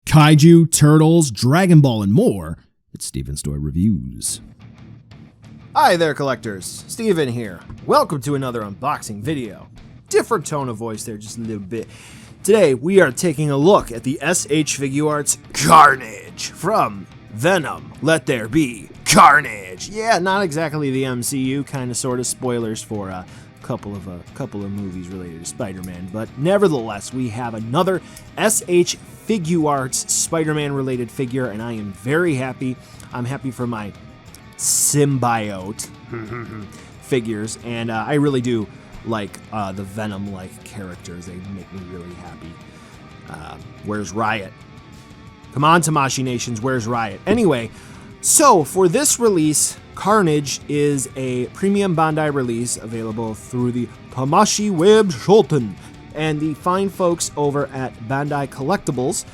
kaiju, turtles, Dragon Ball, and more. It's Steven's Toy Reviews. Hi there, collectors. Steven here. Welcome to another unboxing video. Different tone of voice there, just a little bit. Today, we are taking a look at the SH Figuarts Carnage from VENOM. Let there be Carnage. Yeah, not exactly the MCU, kind of sort of spoilers for a couple of movies related to Spider-Man, but nevertheless, we have another SH Figuarts Spider-Man related figure, and I am very happy. I'm happy for my symbiote figures, and I really do like the Venom-like characters. They make me really happy. Where's Riot? Come on, Tamashii Nations, where's Riot? Anyway, so for this release, Carnage is a premium Bandai release available through the Tamashii Web Shulton and the fine folks over at Bandai Collectibles.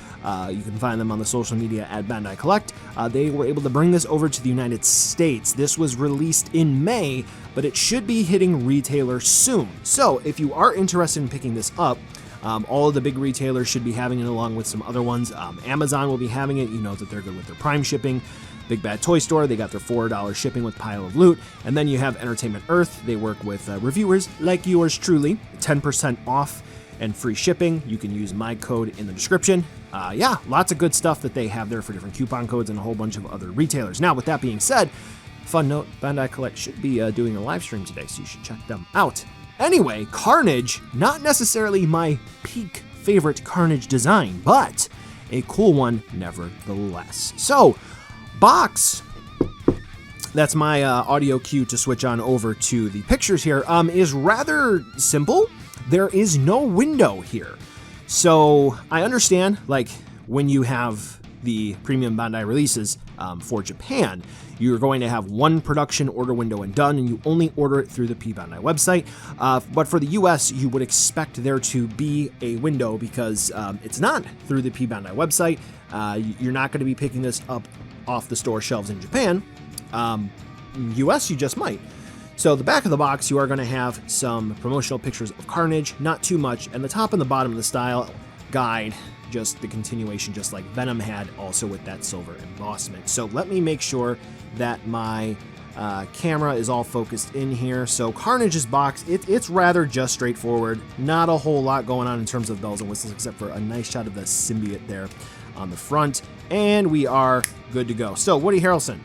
You can find them on the social media at Bandai Collect. They were able to bring this over to the United States. This was released in May, but it should be hitting retailers soon. So if you are interested in picking this up, all of the big retailers should be having it along with some other ones. Amazon will be having it. You know that they're good with their Prime shipping. BigBadToyStore, they got their $4 shipping with Pile of Loot. And then you have Entertainment Earth. They work with reviewers like yours truly. 10% off and free shipping. You can use my code in the description. Yeah, lots of good stuff that they have there for different coupon codes and a whole bunch of other retailers. Now, with that being said, fun note, Bandai Collect should be doing a live stream today, so you should check them out. Anyway, Carnage, not necessarily my peak favorite Carnage design, but a cool one nevertheless. So, box, that's my audio cue to switch on over to the pictures here, is rather simple. There is no window here. So I understand, like, when you have the premium Bandai releases for Japan, you're going to have one production order window and done, and you only order it through the Bandai website. But for the US, you would expect there to be a window because it's not through the Bandai website. You're not going to be picking this up off the store shelves in Japan. US, you just might. So the back of the box, you are going to have some promotional pictures of Carnage, not too much, and the top and the bottom of the style guide, just the continuation, just like Venom had, also with that silver embossment. So let me make sure that my camera is all focused in here. So Carnage's box, it's rather just straightforward. Not a whole lot going on in terms of bells and whistles, except for a nice shot of the symbiote there on the front, and we are good to go. So Woody Harrelson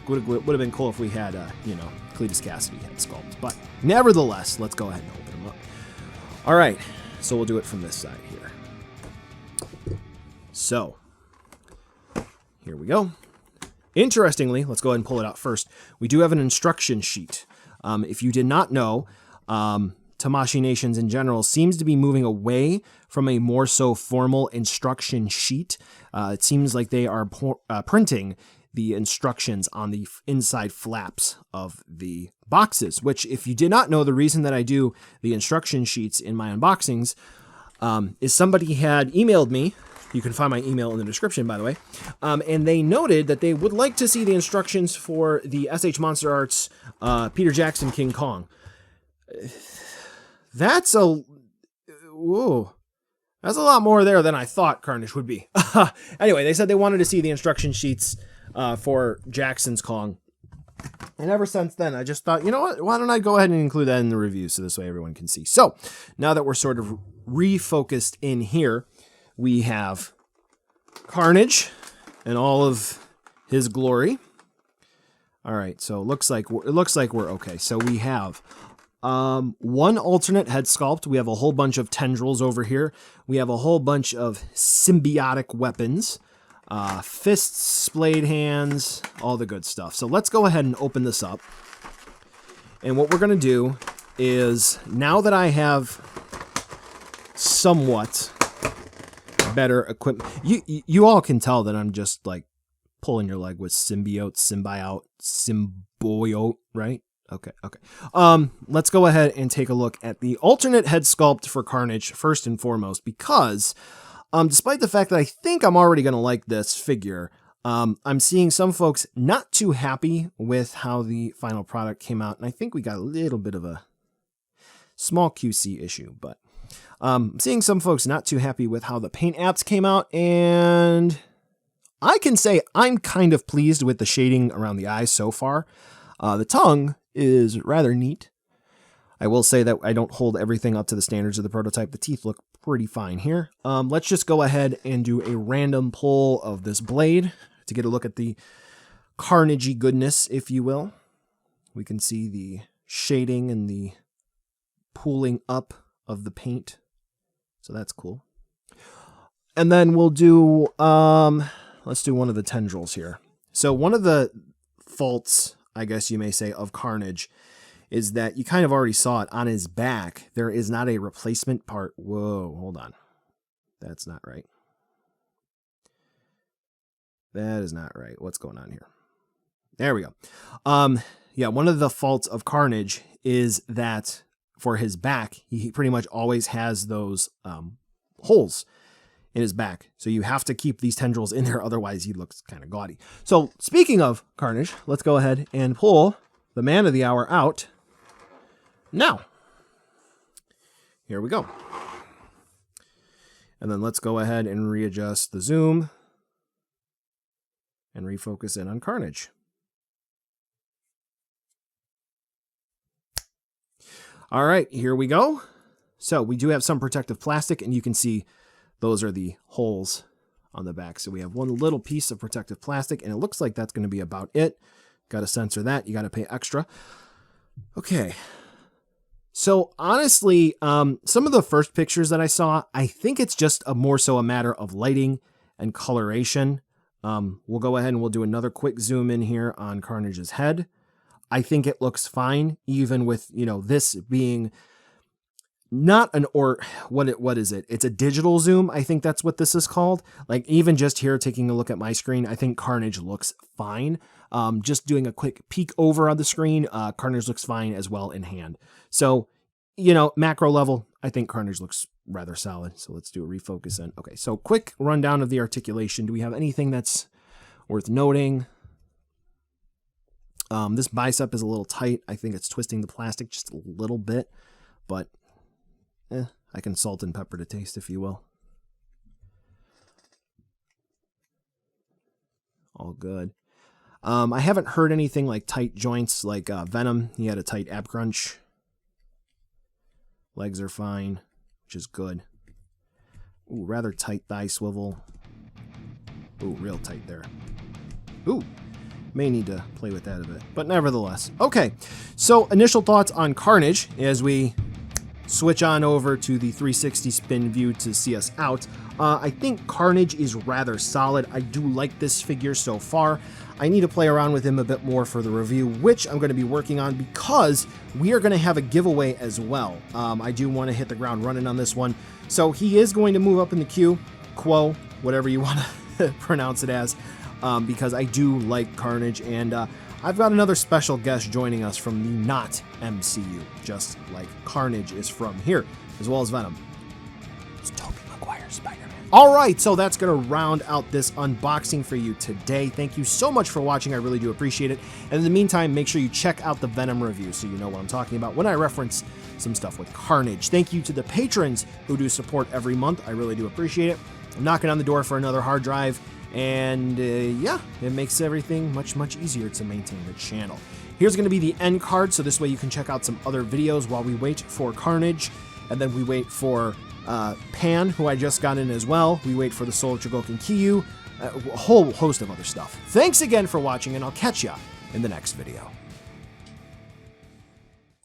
would have been cool if we had, Cletus Cassidy head sculpt, but nevertheless, let's go ahead and open them up. All right, so we'll do it from this side here. So here we go. Interestingly, let's go ahead and pull it out first. We do have an instruction sheet. If you did not know, Tamashii Nations in general seems to be moving away from a more so formal instruction sheet. It seems like they are printing the instructions on the inside flaps of the boxes, which, if you did not know, the reason that I do the instruction sheets in my unboxings is somebody had emailed me. You can find my email in the description, by the way. And they noted that they would like to see the instructions for the SH Monster Arts Peter Jackson King Kong. That's a lot more there than I thought Carnage would be. Anyway, they said they wanted to see the instruction sheets for Jackson's Kong. And ever since then, I just thought, you know what? Why don't I go ahead and include that in the review so this way everyone can see. So now that we're sort of refocused in here, we have Carnage and all of his glory. All right, so it looks like we're okay. So we have one alternate head sculpt. We have a whole bunch of tendrils over here. We have a whole bunch of symbiotic weapons. Fists, splayed hands, all the good stuff. So let's go ahead and open this up. And what we're going to do is, now that I have somewhat better equipment, you all can tell that I'm just like pulling your leg with symbiote, right? Okay. Let's go ahead and take a look at the alternate head sculpt for Carnage first and foremost, because despite the fact that I think I'm already going to like this figure, I'm seeing some folks not too happy with how the final product came out, and I think we got a little bit of a small QC issue, but I'm seeing some folks not too happy with how the paint apps came out, and I can say I'm kind of pleased with the shading around the eyes so far. The tongue is rather neat. I will say that I don't hold everything up to the standards of the prototype. The teeth look pretty fine here. Let's just go ahead and do a random pull of this blade to get a look at the Carnage-y goodness, if you will. We can see the shading and the pooling up of the paint. So that's cool. And then we'll do, let's do one of the tendrils here. So one of the faults, I guess you may say, of Carnage is that you kind of already saw it on his back. There is not a replacement part. Whoa, hold on. That's not right. That is not right. What's going on here? There we go. Yeah, one of the faults of Carnage is that for his back, he pretty much always has those holes in his back. So you have to keep these tendrils in there, otherwise he looks kind of gaudy. So speaking of Carnage, let's go ahead and pull the man of the hour out now. Here we go. And then let's go ahead and readjust the zoom and refocus in on Carnage. All right, here we go. So we do have some protective plastic, and you can see those are the holes on the back. So we have one little piece of protective plastic, and it looks like that's going to be about it. Got to censor that. You got to pay extra. Okay. So honestly, some of the first pictures that I saw, I think it's just more so a matter of lighting and coloration. We'll go ahead and we'll do another quick zoom in here on Carnage's head. I think it looks fine, even with, you know, this being not an, or what is it? It's a digital zoom. I think that's what this is called. Like even just here, taking a look at my screen, I think Carnage looks fine. Just doing a quick peek over on the screen, Carnage looks fine as well in hand. So, you know, macro level, I think Carnage looks rather solid. So let's do a refocus in. Okay, so quick rundown of the articulation. Do we have anything that's worth noting? This bicep is a little tight. I think it's twisting the plastic just a little bit, but I can salt and pepper to taste, if you will. All good. I haven't heard anything like tight joints like Venom. He had a tight ab crunch. Legs are fine, which is good. Ooh, rather tight thigh swivel. Ooh, real tight there. Ooh. May need to play with that a bit, but nevertheless. Okay, so initial thoughts on Carnage as we switch on over to the 360 spin view to see us out. I think Carnage is rather solid. I do like this figure so far. I need to play around with him a bit more for the review, which I'm going to be working on because we are going to have a giveaway as well. I do want to hit the ground running on this one. So he is going to move up in the queue, Quo, whatever you want to pronounce it as. Because I do like Carnage, and I've got another special guest joining us from the not MCU, just like Carnage is from here, as well as Venom. It's Tobey Maguire's Spider-Man. All right, so that's going to round out this unboxing for you today. Thank you so much for watching. I really do appreciate it. And in the meantime, make sure you check out the Venom review so you know what I'm talking about when I reference some stuff with Carnage. Thank you to the patrons who do support every month. I really do appreciate it. I'm knocking on the door for another hard drive. And yeah, it makes everything much, much easier to maintain the channel. Here's going to be the end card, so this way you can check out some other videos while we wait for Carnage. And then we wait for Pan, who I just got in as well. We wait for the Soul of Chogokin Kyu, a whole host of other stuff. Thanks again for watching, and I'll catch ya in the next video.